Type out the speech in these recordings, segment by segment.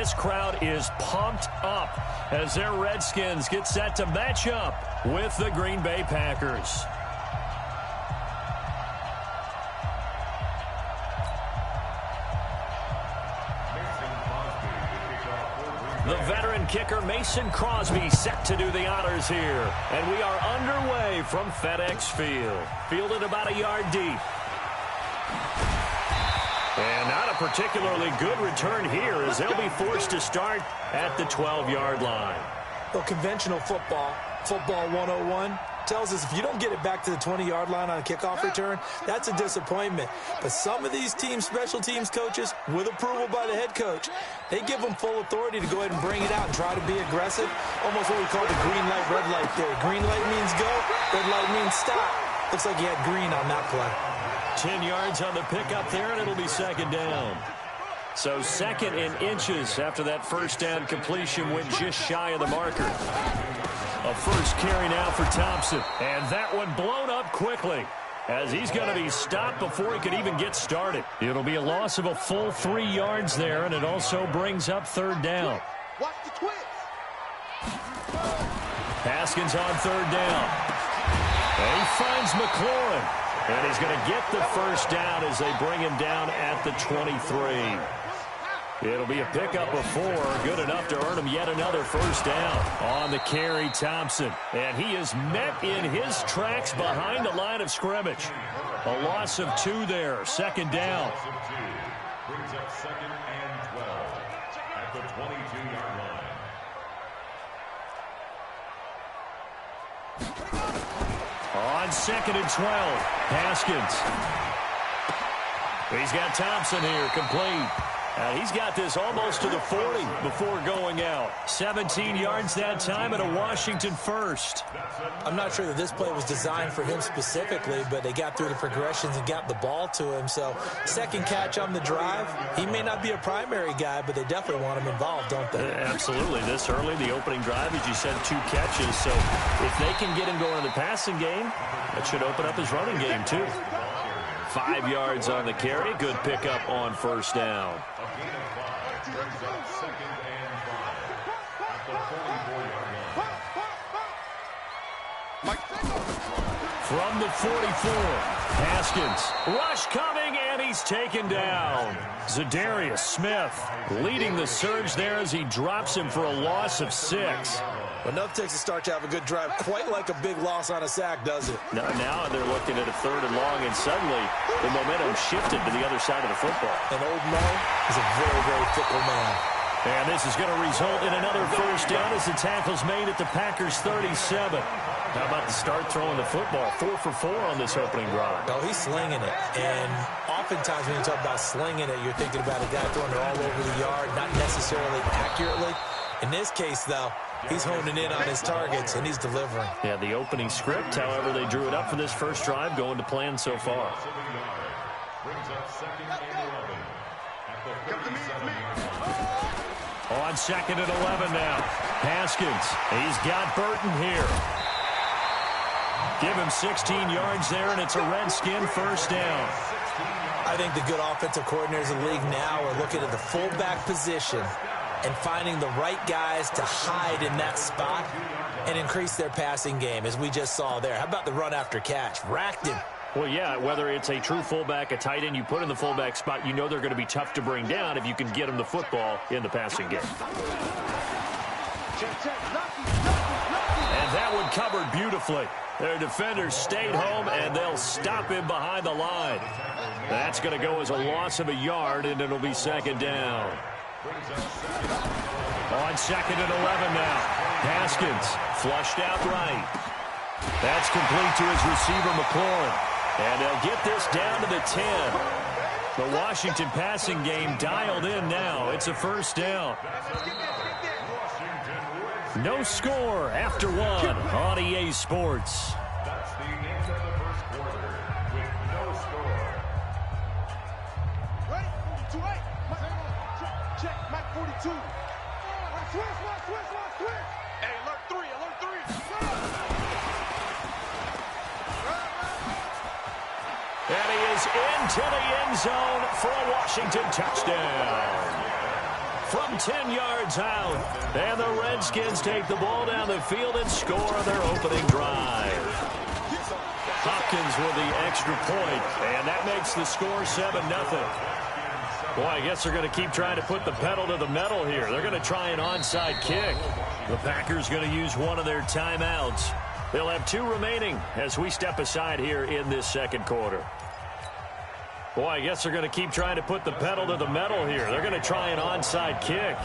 this crowd is pumped up as their Redskins get set to match up with the Green Bay Packers. The veteran kicker Mason Crosby set to do the honors here. And we are underway from FedEx Field. Fielded about a yard deep. And not a particularly good return here as they'll be forced to start at the 12-yard line. Well, conventional football 101, tells us if you don't get it back to the 20-yard line on a kickoff return, that's a disappointment. But some of these teams, special teams coaches, with approval by the head coach, they give them full authority to go ahead and bring it out and try to be aggressive. Almost what we call the green light, red light theory. Green light means go, red light means stop. Looks like he had green on that play. 10 yards on the pickup there, and it'll be second down. So second in inches after that first down completion went just shy of the marker. A first carry now for Thompson. And that one blown up quickly as he's going to be stopped before he could even get started. It'll be a loss of a full 3 yards there, and it also brings up third down. Watch the twist. Haskins on third down. And he finds McLaurin. And he's going to get the first down as they bring him down at the 23. It'll be a pickup of 4, good enough to earn him yet another first down. On the carry, Thompson. And he is met in his tracks behind the line of scrimmage. A loss of 2 there, second down. Brings up second and 12 at the 22-yard line. On second and 12, Haskins. He's got Thompson here, complete. He's got this almost to the 40 before going out. 17 yards that time and a Washington first. I'm not sure that this play was designed for him specifically, but they got through the progressions and got the ball to him. So second catch on the drive. He may not be a primary guy, but they definitely want him involved, don't they? Absolutely. This early, the opening drive, as you said, 2 catches. So if they can get him going in the passing game, that should open up his running game too. 5 yards on the carry. Good pickup on first down. From the 44, Haskins. Rush coming, and he's taken down. Zadarius Smith leading the surge there as he drops him for a loss of 6. Enough takes a start to have a good drive, quite like a big loss on a sack, does it? Now they're looking at a 3rd and long, and suddenly the momentum shifted to the other side of the football. And Old Mo is a very, very fickle man. And this is going to result in another first down as the tackle's made at the Packers' 37. How about the start throwing the football? 4 for 4 on this opening drive. Oh, he's slinging it. And oftentimes when you talk about slinging it, you're thinking about a guy throwing it all over the yard, not necessarily accurately. In this case, though, he's honing in on his targets, and he's delivering. Yeah, the opening script, however, they drew it up for this first drive, going to plan so far. On second and 11 now. Haskins, he's got Burton here. Give him 16 yards there, and it's a Redskin first down. I think the good offensive coordinators in the league now are looking at the fullback position and finding the right guys to hide in that spot and increase their passing game, as we just saw there. How about the run after catch? Racked him. Well, yeah, whether it's a true fullback, a tight end you put in the fullback spot, you know they're going to be tough to bring down if you can get them the football in the passing game. And that one covered beautifully. Their defenders stayed home, and they'll stop him behind the line. That's going to go as a loss of a yard, and it'll be second down. On second and 11 now. Haskins flushed out right. That's complete to his receiver, McLaurin. And they'll get this down to the 10. The Washington passing game dialed in now. It's a first down. No score after 1 on EA Sports. That's the end of the first quarter with no score. Ready? 2-8. Check. Mike 42. Switch. Hey, alert 3. And he is into the end zone for a Washington touchdown. from 10 yards out. And the Redskins take the ball down the field and score on their opening drive. Hopkins with the extra point, and that makes the score 7-0. Boy, I guess they're going to keep trying to put the pedal to the metal here. They're going to try an onside kick. The Packers going to use one of their timeouts. They'll have 2 remaining as we step aside here in this second quarter. Boy, I guess they're going to keep trying to put the pedal to the metal here. They're going to try an onside kick.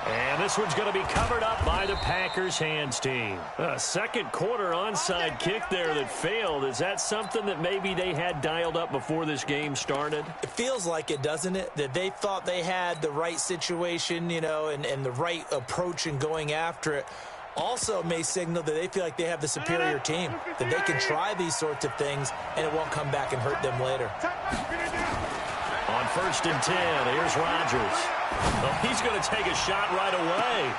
And this one's going to be covered up by the Packers hands team. A second quarter onside kick there that failed. Is that something that maybe they had dialed up before this game started? It feels like it, doesn't it? That they thought they had the right situation, you know, and the right approach in going after it. Also may signal that they feel like they have the superior team, that they can try these sorts of things and it won't come back and hurt them later. On 1st and 10, here's Rodgers. Oh, he's going to take a shot right away.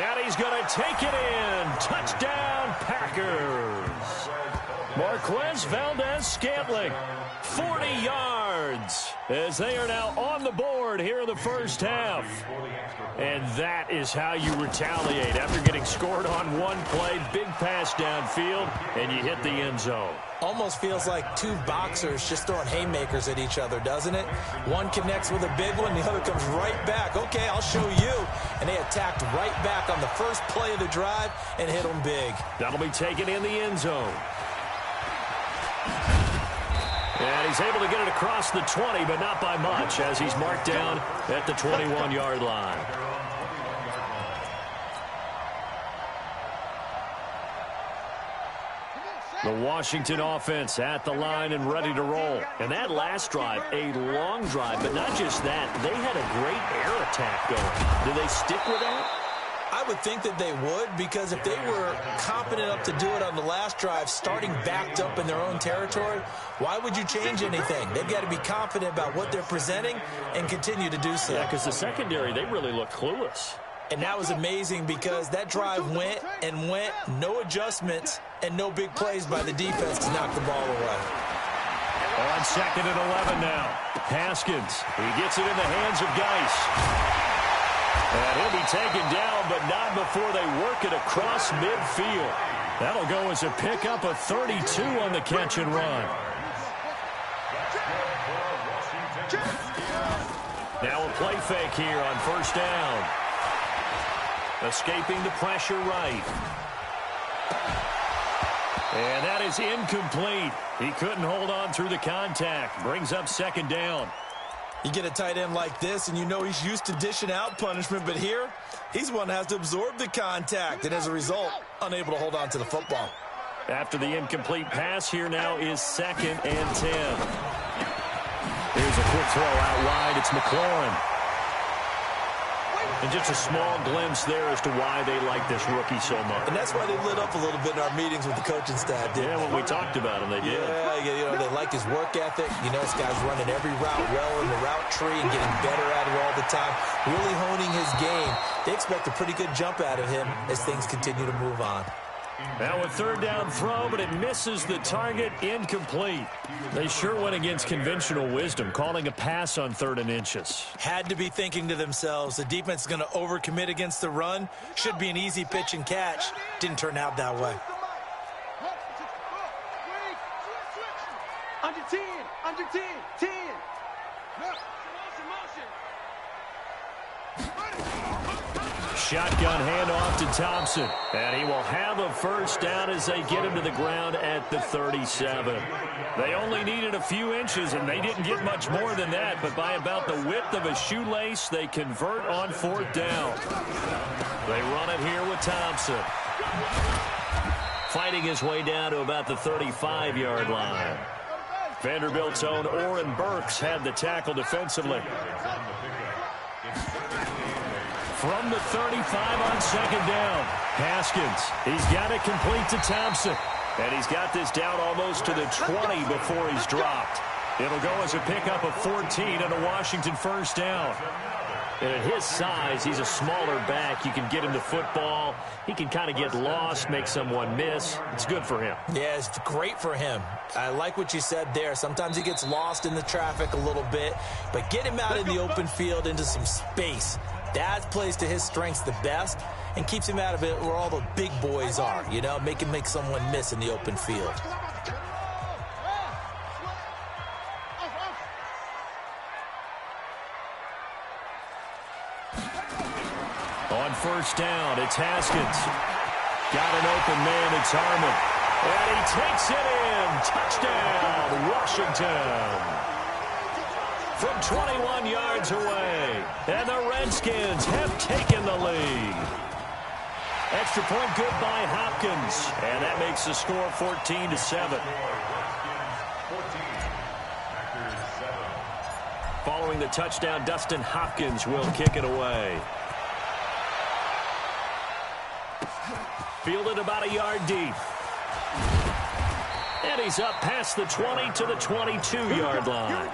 And he's going to take it in. Touchdown, Packers. Marquez Valdez-Scantling, 40 yards, as they are now on the board here in the first half. And that is how you retaliate after getting scored on one play, big pass downfield, and you hit the end zone. Almost feels like 2 boxers just throwing haymakers at each other, doesn't it? One connects with a big one, the other comes right back. Okay, I'll show you. And they attacked right back on the first play of the drive and hit them big. That'll be taken in the end zone. And he's able to get it across the 20, but not by much, as he's marked down at the 21-yard line. The Washington offense at the line and ready to roll. And that last drive, a long drive, but not just that. They had a great air attack going. Do they stick with that? I would think that they would, because if they were competent enough to do it on the last drive, starting backed up in their own territory, why would you change anything? They've got to be confident about what they're presenting and continue to do so. Yeah, because the secondary, they really look clueless. And that was amazing because that drive went and went, no adjustments, and no big plays by the defense to knock the ball away. On 2nd and 11 now. Haskins, he gets it in the hands of Geis. And he'll be taken down, but not before they work it across midfield. That'll go as a pickup of 32 on the catch and run. Now a play fake here on 1st down. Escaping the pressure right. And that is incomplete. He couldn't hold on through the contact. Brings up 2nd down. You get a tight end like this, and you know he's used to dishing out punishment, but here, he's one that has to absorb the contact, and as a result, unable to hold on to the football. After the incomplete pass, here now is 2nd and 10. Here's a quick throw out wide. It's McLaurin. And just a small glimpse there as to why they like this rookie so much. And that's why they lit up a little bit in our meetings with the coaching staff, didn't they? Yeah, when we talked about him, they did. Yeah, you know, they like his work ethic. You know, this guy's running every route well in the route tree and getting better at it all the time, really honing his game. They expect a pretty good jump out of him as things continue to move on. Now a 3rd down throw, but it misses the target, incomplete. They sure went against conventional wisdom, calling a pass on 3rd and inches. Had to be thinking to themselves, the defense is going to overcommit against the run. Should be an easy pitch and catch. Didn't turn out that way. Under 10, under 10, 10. Shotgun handoff to Thompson. And he will have a 1st down as they get him to the ground at the 37. They only needed a few inches, and they didn't get much more than that. But by about the width of a shoelace, they convert on 4th down. They run it here with Thompson. Fighting his way down to about the 35-yard line. Vanderbilt's own Oren Burks had the tackle defensively. From the 35 on 2nd down. Haskins, he's got it complete to Thompson. And he's got this down almost to the 20 before he's dropped. It'll go as a pickup of 14 and a Washington 1st down. And at his size, he's a smaller back. You can get him the football. He can kind of get lost, make someone miss. It's good for him. Yeah, it's great for him. I like what you said there. Sometimes he gets lost in the traffic a little bit, but get him out in the open field into some space. That plays to his strengths the best and keeps him out of it where all the big boys are, you know, make someone miss in the open field. On first down, it's Haskins. Got an open man, it's Harmon. And he takes it in. Touchdown, Washington. From 21 yards away. And the Redskins have taken the lead. Extra point good by Hopkins. And that makes the score 14-7. Following the touchdown, Dustin Hopkins will kick it away. Fielded about a yard deep. And he's up past the 20 to the 22-yard line.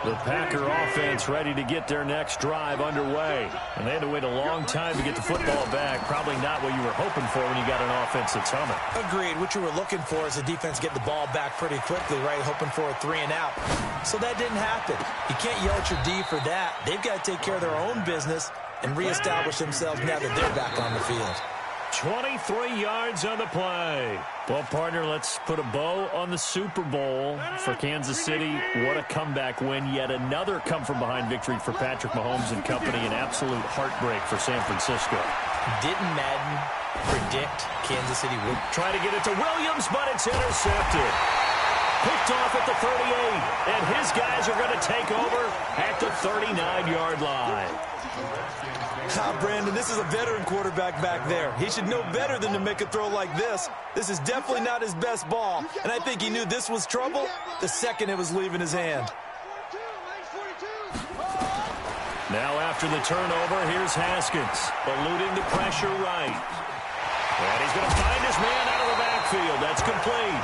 The Packer offense ready to get their next drive underway. And they had to wait a long time to get the football back. Probably not what you were hoping for when you got an offense that's humming. Agreed. What you were looking for is the defense get the ball back pretty quickly, right? Hoping for a 3 and out. So that didn't happen. You can't yell at your D for that. They've got to take care of their own business and reestablish themselves now that they're back on the field. 23 yards on the play. Well, partner, let's put a bow on the Super Bowl for Kansas City. What a comeback win. Yet another come-from-behind victory for Patrick Mahomes and company. An absolute heartbreak for San Francisco. Didn't Madden predict Kansas City would try to get it to Williams, but it's intercepted. Picked off at the 38, and his guys are going to take over at the 39-yard line. Brandon, this is a veteran quarterback back there. He should know better than to make a throw like this. This is definitely not his best ball, and I think he knew this was trouble the second it was leaving his hand. Now after the turnover, here's Haskins, eluding the pressure right. And he's going to find his man out of the backfield. That's complete.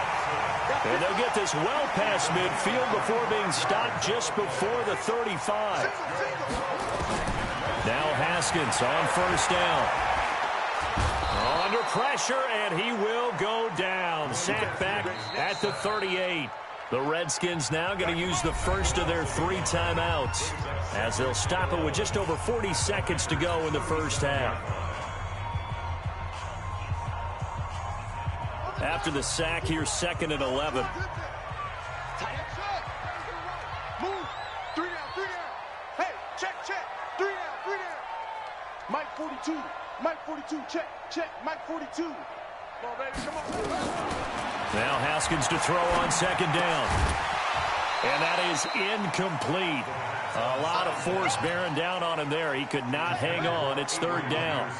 And they'll get this well past midfield before being stopped just before the 35. Now Haskins on first down. Under pressure, and he will go down. Sacked back at the 38. The Redskins now going to use the first of their 3 timeouts as they'll stop it with just over 40 seconds to go in the first half. After the sack, here's 2nd and 11. Move. 3 down, 3 down. Hey, check. 3 down, 3 down. Mike 42. Mike 42. Check. Mike 42. Come on, baby. Come on. Now Haskins to throw on 2nd down. And that is incomplete. A lot of force bearing down on him there. He could not hang on. It's 3rd down.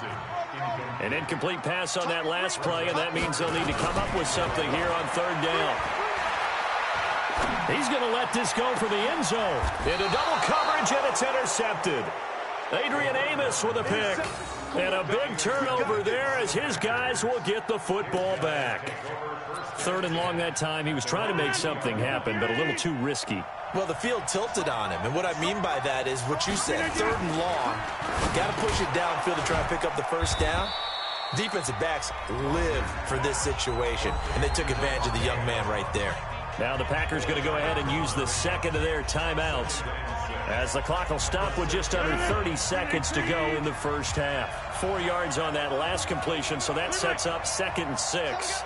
An incomplete pass on that last play, and that means they'll need to come up with something here on 3rd down. He's going to let this go for the end zone. Into double coverage, and it's intercepted. Adrian Amos with a pick. And a big turnover there as his guys will get the football back. 3rd and long that time. He was trying to make something happen, but a little too risky. Well, the field tilted on him, and what I mean by that is what you said, 3rd and long. Got to push it downfield to try and pick up the first down. Defensive backs live for this situation, and they took advantage of the young man right there. Now the Packers going to go ahead and use the 2nd of their timeouts as the clock will stop with just under 30 seconds to go in the first half. 4 yards on that last completion, so that sets up 2nd and 6.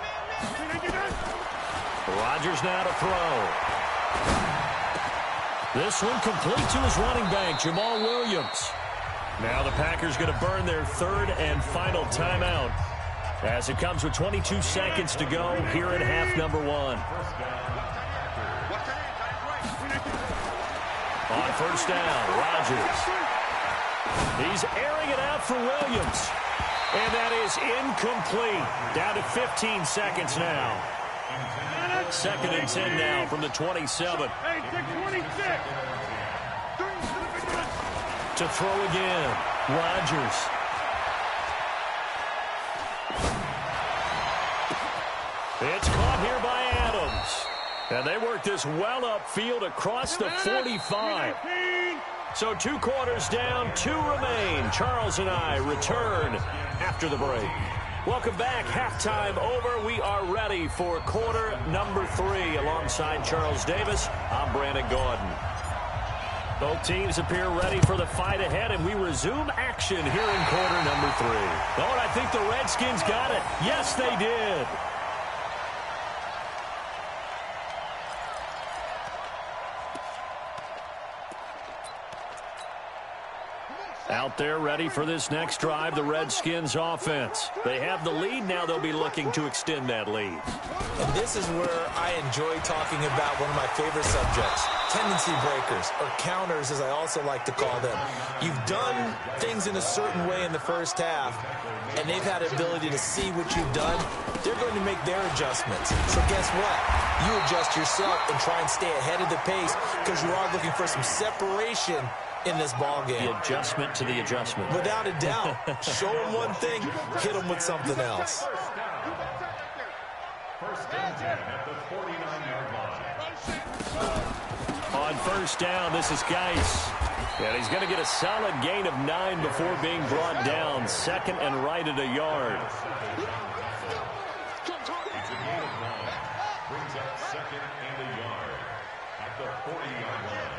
Rodgers now to throw. This one complete to his running back, Jamal Williams. Now the Packers going to burn their 3rd and final timeout as it comes with 22 seconds to go here at half number 1. On first down, Rodgers. He's airing it out for Williams. And that is incomplete. Down to 15 seconds now. 2nd and 10 now from the 27. To throw again, Rodgers. It's caught here by Adams. And they work this well upfield across the 45. So 2 quarters down, 2 remain. Charles and I return after the break. Welcome back. Halftime over. We are ready for quarter number 3. Alongside Charles Davis, I'm Brandon Gordon. Both teams appear ready for the fight ahead, and we resume action here in quarter number 3. Oh, and I think the Redskins got it. Yes, they did. Out there ready for this next drive, the Redskins offense. They have the lead. Now they'll be looking to extend that lead. And this is where I enjoy talking about one of my favorite subjects, tendency breakers, or counters as I also like to call them. You've done things in a certain way in the first half, and they've had the ability to see what you've done. They're going to make their adjustments. So guess what? You adjust yourself and try and stay ahead of the pace because you are looking for some separation in this ball game. The adjustment to the adjustment. Without a doubt. Show them one thing, hit them with something else. First and 10 at the 49-yard line. On first down, this is Geis. And he's going to get a solid gain of 9 before being brought down. Second and right at a yard. It's a gain of 9. Brings up second and a yard at the 40-yard line.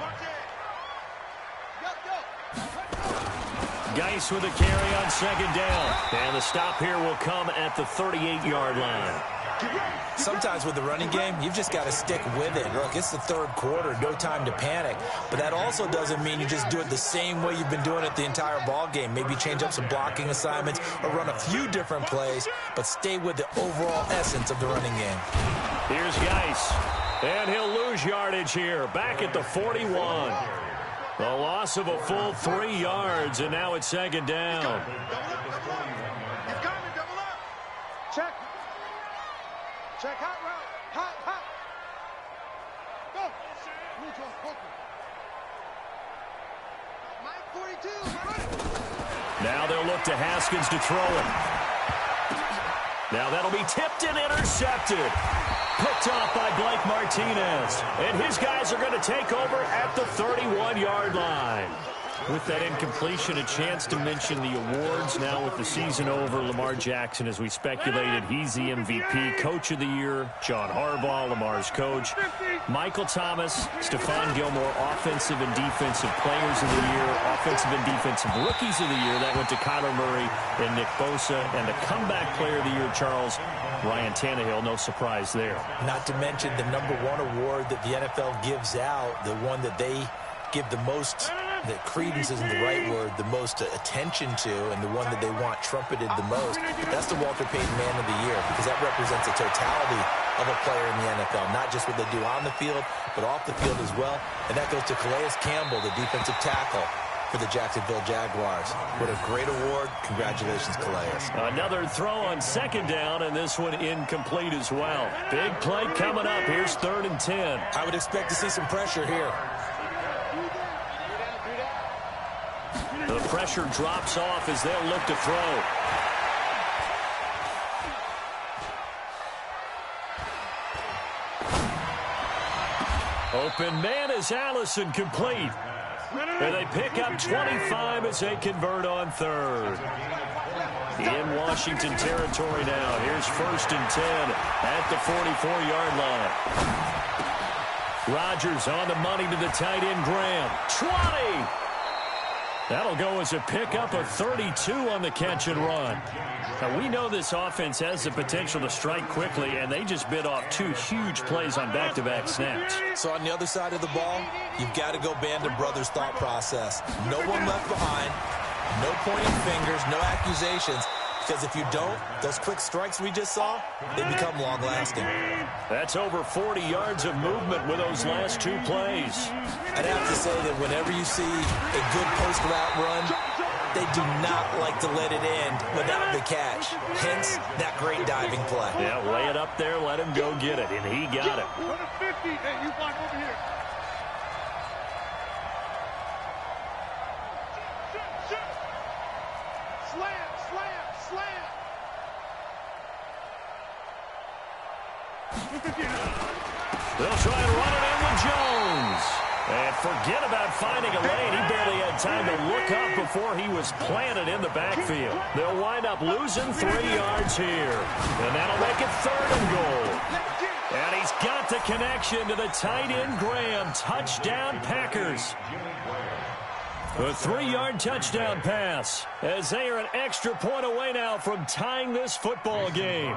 Geis with a carry on second down. And the stop here will come at the 38-yard line. Sometimes with the running game, you've just got to stick with it. Look, it's the third quarter, no time to panic. But that also doesn't mean you just do it the same way you've been doing it the entire ball game. Maybe change up some blocking assignments or run a few different plays, but stay with the overall essence of the running game. Here's Geis. And he'll lose yardage here. Back at the 41. A loss of a full 3 yards, and now it's second down. He's coming, double up. Check. Check, hot route. Hot. Go. Move to Mike 42, run it. Now they'll look to Haskins to throw it. Now that'll be tipped and intercepted. Picked off by Blake Martinez. And his guys are going to take over at the 31-yard line. With that incompletion, a chance to mention the awards. Now with the season over, Lamar Jackson, as we speculated, he's the MVP, Coach of the Year. John Harbaugh, Lamar's coach. Michael Thomas, Stephon Gilmore, Offensive and Defensive Players of the Year. Offensive and Defensive Rookies of the Year. That went to Kyler Murray and Nick Bosa. And the Comeback Player of the Year, Charles, Ryan Tannehill. No surprise there. Not to mention the #1 award that the NFL gives out, the one that they give the most, that credence isn't the right word, the most attention to, and the one that they want trumpeted the most. That's the Walter Payton Man of the Year, because that represents the totality of a player in the NFL, not just what they do on the field, but off the field as well. And that goes to Calais Campbell, the defensive tackle for the Jacksonville Jaguars. What a great award. Congratulations, Calais. Another throw on second down, and this one incomplete as well. Big play coming up. Here's 3rd and 10. I would expect to see some pressure here. The pressure drops off as they'll look to throw. Open man is Allison, complete. And they pick up 25 as they convert on 3rd. In Washington territory now. Here's 1st and 10 at the 44-yard line. Rodgers on the money to the tight end, Graham. 20! That'll go as a pickup of 32 on the catch and run. Now, we know this offense has the potential to strike quickly, and they just bit off 2 huge plays on back-to-back snaps. So on the other side of the ball, you've got to go Band of Brothers thought process. No one left behind, no pointing fingers, no accusations. Because if you don't, those quick strikes we just saw, they become long-lasting. That's over 40 yards of movement with those last 2 plays. I'd have to say that whenever you see a good post-route run, they do not like to let it end without the catch. Hence, that great diving play. Yeah, lay it up there, let him go get it, and he got it. 150. Hey, you block over here. They'll try and run it in with Jones. And forget about finding a lane. He barely had time to look up before he was planted in the backfield. They'll wind up losing 3 yards here. And that'll make it 3rd and goal. And he's got the connection to the tight end Graham. Touchdown Packers. A 3-yard touchdown pass as they are an extra point away now from tying this football game.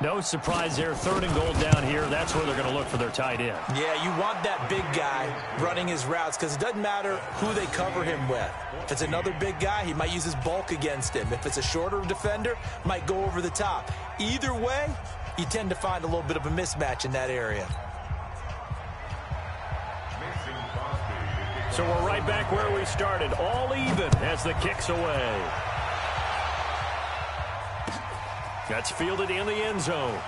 No surprise there, 3rd and goal down here. That's where they're going to look for their tight end. Yeah, you want that big guy running his routes because it doesn't matter who they cover him with. If it's another big guy, he might use his bulk against him. If it's a shorter defender, might go over the top. Either way, you tend to find a little bit of a mismatch in that area. So we're right back where we started, all even as the kick's away. That's fielded in the end zone.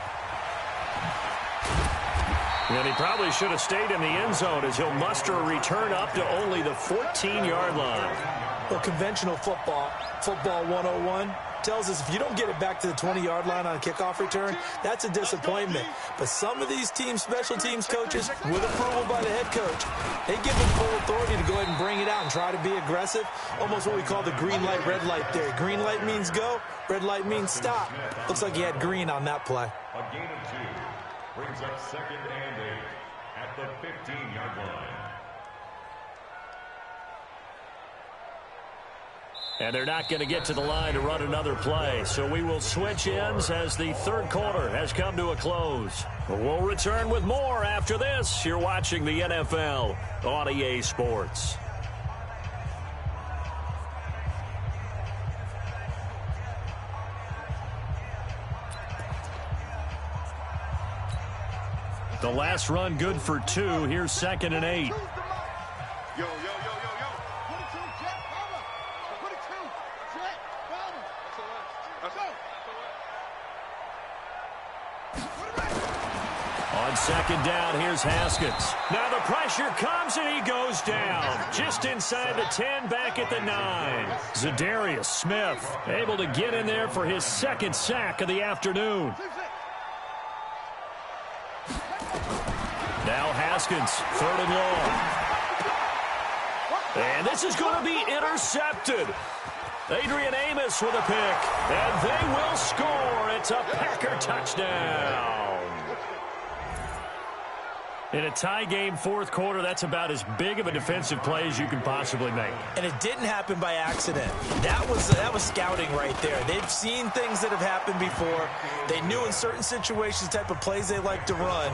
And he probably should have stayed in the end zone as he'll muster a return up to only the 14-yard line. Well, conventional football 101, tells us if you don't get it back to the 20-yard line on a kickoff return, that's a disappointment. But some of these special teams coaches, with approval by the head coach, they give them full authority to go ahead and bring it out and try to be aggressive. Almost what we call the green light, red light theory. Green light means go, red light means stop. Looks like he had green on that play. A gain of 2 brings up 2nd and 8 at the 15-yard line. And they're not going to get to the line to run another play. So we will switch ends as the 3rd quarter has come to a close. We'll return with more after this. You're watching the NFL on EA Sports. The last run good for 2. Here's 2nd and 8. Yo. On 2nd down, here's Haskins. Now the pressure comes and he goes down. Just inside the 10, back at the 9. Zadarius Smith able to get in there for his 2nd sack of the afternoon. Now Haskins, 3rd and long. And this is going to be intercepted. Adrian Amos with a pick. And they will score. It's a Packer touchdown. In a tie game 4th quarter, that's about as big of a defensive play as you can possibly make. And it didn't happen by accident. That was scouting right there. They've seen things that have happened before. They knew in certain situations the type of plays they like to run,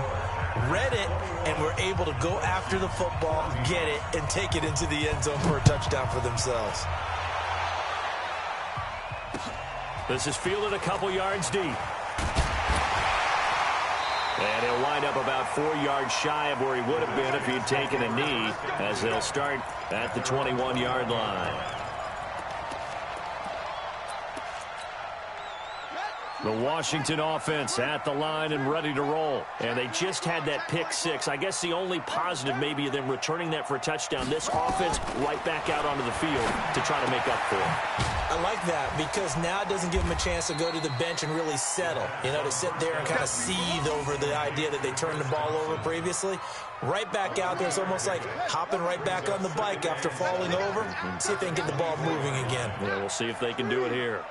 read it, and were able to go after the football, get it, and take it into the end zone for a touchdown for themselves. This is fielded a couple yards deep. And he'll wind up about 4 yards shy of where he would have been if he had taken a knee, as they'll start at the 21-yard line. The Washington offense at the line and ready to roll. And they just had that pick 6. I guess the only positive maybe of them returning that for a touchdown. This offense right back out onto the field to try to make up for it. I like that because now it doesn't give them a chance to go to the bench and really settle. You know, to sit there and kind of seethe over the idea that they turned the ball over previously. Right back out there. It's almost like hopping right back on the bike after falling over. See if they can get the ball moving again. Yeah, we'll see if they can do it here.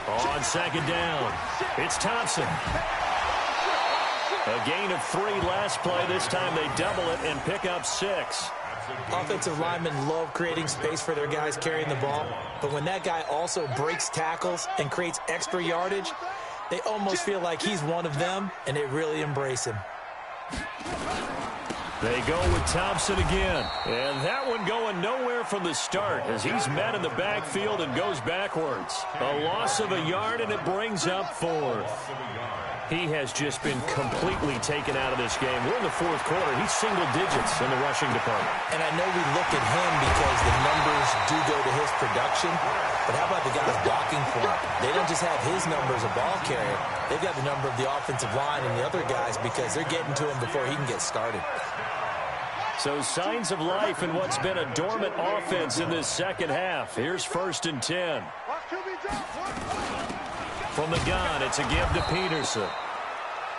On 2nd down, it's Thompson. A gain of 3 last play. This time they double it and pick up 6. Offensive linemen love creating space for their guys carrying the ball, but when that guy also breaks tackles and creates extra yardage, they almost feel like he's one of them, and they really embrace him. They go with Thompson again, and that one going nowhere from the start as he's met in the backfield and goes backwards. A loss of a yard, and it brings up 4th. He has just been completely taken out of this game. We're in the 4th quarter. He's single digits in the rushing department. And I know we look at him because the numbers do go to his production, but how about the guys blocking for him? They don't just have his number as a ball carrier. They've got the number of the offensive line and the other guys because they're getting to him before he can get started. So signs of life in what's been a dormant offense in this 2nd half. Here's 1st and 10. From the gun, it's a give to Peterson.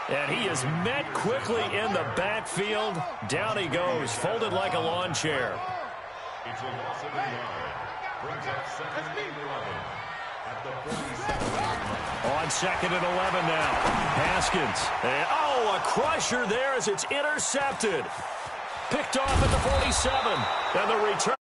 And he is met quickly in the backfield. Down he goes, folded like a lawn chair. It's a loss of a yard. Brings up second and 11 at the 47. On second and 11 now. Haskins. And, a crusher there as it's intercepted. Picked off at the 47. And the return.